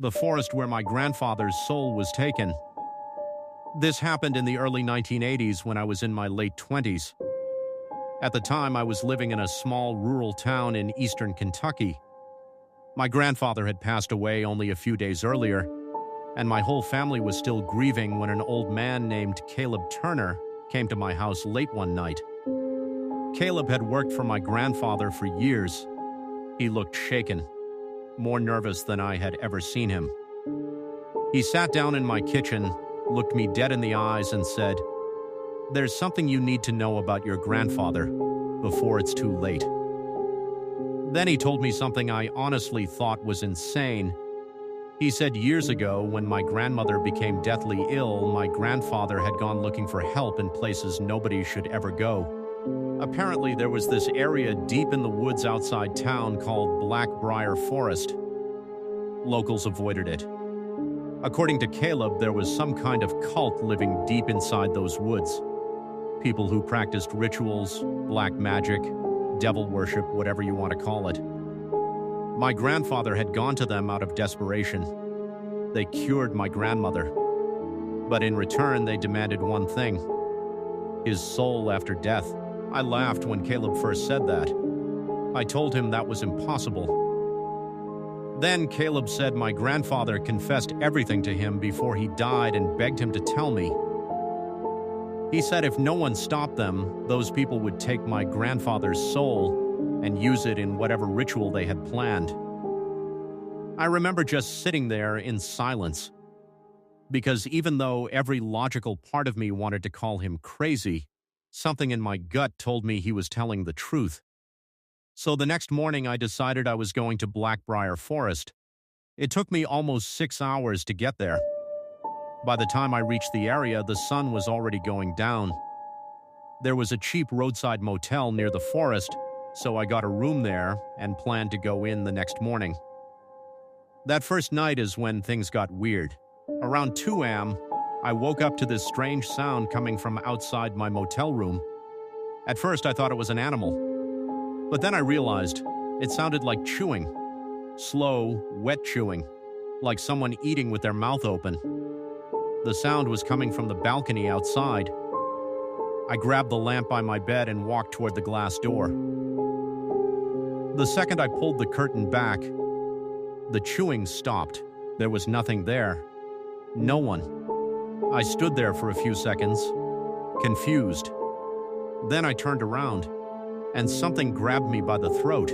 the forest where my grandfather's soul was taken. This happened in the early 1980s when I was in my late 20s. At the time, I was living in a small rural town in eastern Kentucky. My grandfather had passed away only a few days earlier, and my whole family was still grieving when an old man named Caleb Turner came to my house late one night. Caleb had worked for my grandfather for years. He looked shaken, more nervous than I had ever seen him. He sat down in my kitchen, looked me dead in the eyes, and said, "There's something you need to know about your grandfather before it's too late." Then he told me something I honestly thought was insane. He said years ago, when my grandmother became deathly ill, my grandfather had gone looking for help in places nobody should ever go. Apparently, there was this area deep in the woods outside town called Blackbriar Forest. Locals avoided it. According to Caleb, there was some kind of cult living deep inside those woods. People who practiced rituals, black magic, devil worship, whatever you want to call it. My grandfather had gone to them out of desperation. They cured my grandmother. But in return, they demanded one thing: his soul after death. I laughed when Caleb first said that. I told him that was impossible. Then Caleb said my grandfather confessed everything to him before he died and begged him to tell me. He said if no one stopped them, those people would take my grandfather's soul and use it in whatever ritual they had planned. I remember just sitting there in silence, because even though every logical part of me wanted to call him crazy, something in my gut told me he was telling the truth. So the next morning I decided I was going to Blackbriar Forest. It took me almost 6 hours to get there. By the time I reached the area, the sun was already going down. There was a cheap roadside motel near the forest, so I got a room there and planned to go in the next morning. That first night is when things got weird. Around 2 a.m., I woke up to this strange sound coming from outside my motel room. At first, I thought it was an animal. But then I realized it sounded like chewing. Slow, wet chewing, like someone eating with their mouth open. The sound was coming from the balcony outside. I grabbed the lamp by my bed and walked toward the glass door. The second I pulled the curtain back, the chewing stopped. There was nothing there. No one. I stood there for a few seconds, confused. Then I turned around, and something grabbed me by the throat.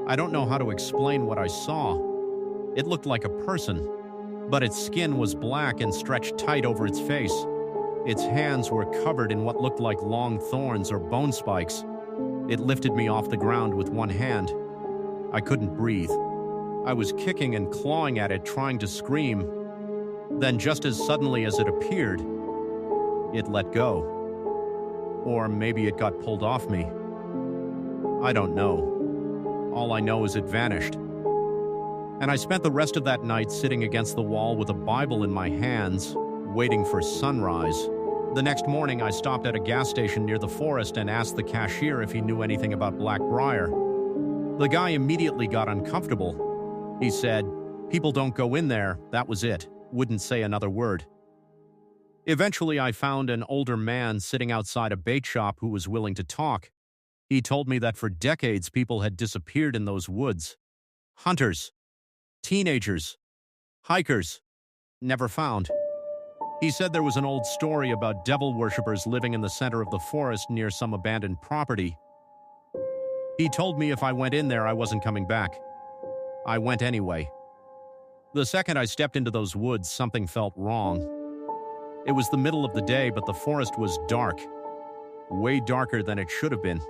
I don't know how to explain what I saw. It looked like a person, but its skin was black and stretched tight over its face. Its hands were covered in what looked like long thorns or bone spikes. It lifted me off the ground with one hand. I couldn't breathe. I was kicking and clawing at it, trying to scream. Then, just as suddenly as it appeared, it let go. Or maybe it got pulled off me. I don't know. All I know is it vanished. And I spent the rest of that night sitting against the wall with a Bible in my hands, waiting for sunrise. The next morning, I stopped at a gas station near the forest and asked the cashier if he knew anything about Blackbriar. The guy immediately got uncomfortable. He said, "People don't go in there, that was it." Wouldn't say another word. Eventually, I found an older man sitting outside a bait shop who was willing to talk. He told me that for decades people had disappeared in those woods. Hunters, teenagers, hikers, never found. He said there was an old story about devil worshippers living in the center of the forest near some abandoned property. He told me if I went in there, I wasn't coming back. I went anyway. The second I stepped into those woods, something felt wrong. It was the middle of the day, but the forest was dark. Way darker than it should have been.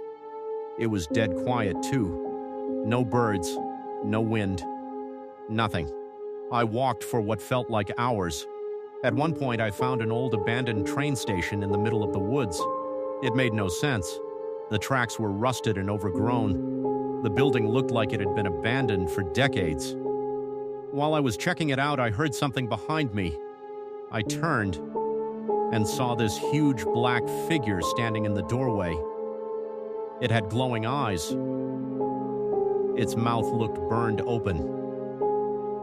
It was dead quiet, too. No birds, no wind, nothing. I walked for what felt like hours. At one point, I found an old abandoned train station in the middle of the woods. It made no sense. The tracks were rusted and overgrown. The building looked like it had been abandoned for decades. While I was checking it out, I heard something behind me. I turned and saw this huge black figure standing in the doorway. It had glowing eyes. Its mouth looked burned open.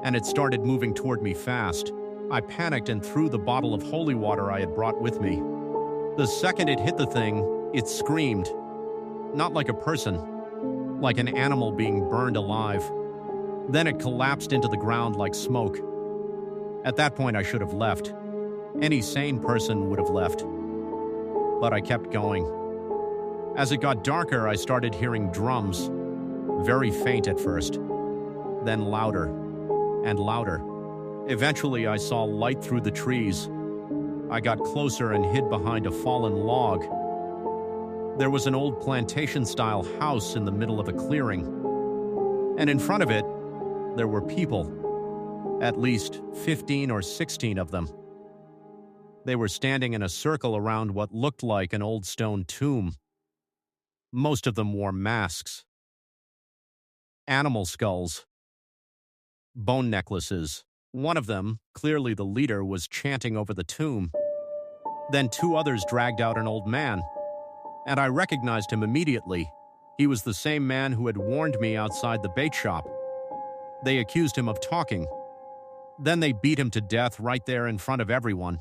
and it started moving toward me fast. I panicked and threw the bottle of holy water I had brought with me. The second it hit the thing, it screamed. Not like a person, like an animal being burned alive. Then it collapsed into the ground like smoke. At that point, I should have left. Any sane person would have left. But I kept going. As it got darker, I started hearing drums, very faint at first, then louder and louder. Eventually, I saw light through the trees. I got closer and hid behind a fallen log. There was an old plantation-style house in the middle of a clearing, and in front of it, there were people, at least 15 or 16 of them. They were standing in a circle around what looked like an old stone tomb. Most of them wore masks, animal skulls, bone necklaces. One of them, clearly the leader, was chanting over the tomb. Then two others dragged out an old man, and I recognized him immediately. He was the same man who had warned me outside the bait shop. They accused him of talking. Then they beat him to death right there in front of everyone.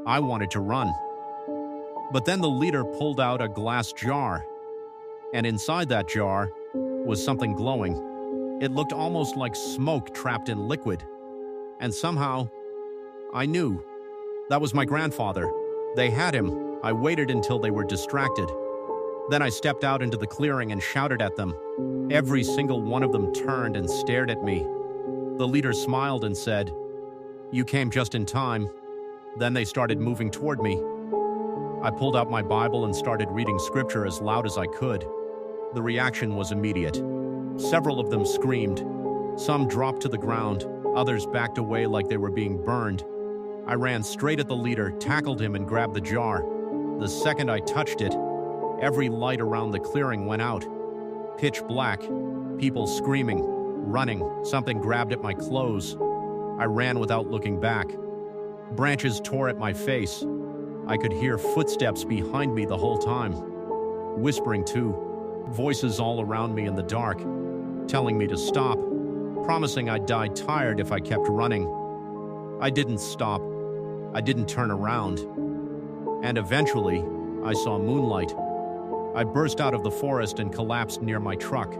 I wanted to run. But then the leader pulled out a glass jar, and inside that jar was something glowing. It looked almost like smoke trapped in liquid. And somehow, I knew. That was my grandfather. They had him. I waited until they were distracted. Then I stepped out into the clearing and shouted at them. Every single one of them turned and stared at me. The leader smiled and said, "You came just in time." Then they started moving toward me. I pulled out my Bible and started reading scripture as loud as I could. The reaction was immediate. Several of them screamed. Some dropped to the ground. Others backed away like they were being burned. I ran straight at the leader, tackled him, and grabbed the jar. The second I touched it, every light around the clearing went out. Pitch black, people screaming, running. Something grabbed at my clothes. I ran without looking back. Branches tore at my face. I could hear footsteps behind me the whole time. Whispering too. Voices all around me in the dark, telling me to stop, promising I'd die tired if I kept running. I didn't stop. I didn't turn around. And eventually, I saw moonlight. I burst out of the forest and collapsed near my truck.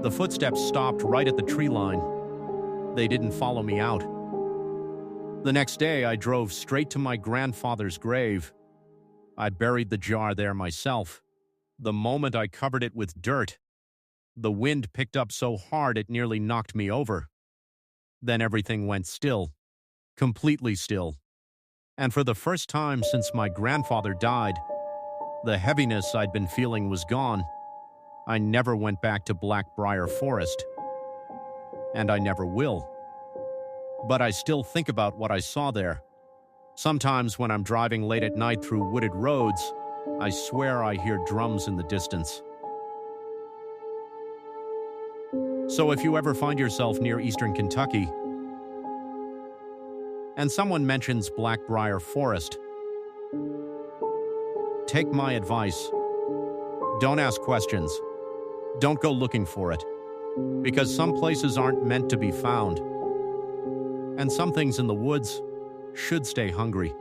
The footsteps stopped right at the tree line. They didn't follow me out. The next day, I drove straight to my grandfather's grave. I buried the jar there myself. The moment I covered it with dirt, the wind picked up so hard it nearly knocked me over. Then everything went still, completely still. And for the first time since my grandfather died, the heaviness I'd been feeling was gone. I never went back to Blackbriar Forest. And I never will. But I still think about what I saw there. Sometimes when I'm driving late at night through wooded roads, I swear I hear drums in the distance. So if you ever find yourself near eastern Kentucky, and someone mentions Blackbriar Forest, take my advice. Don't ask questions. Don't go looking for it. Because some places aren't meant to be found. And some things in the woods should stay hungry.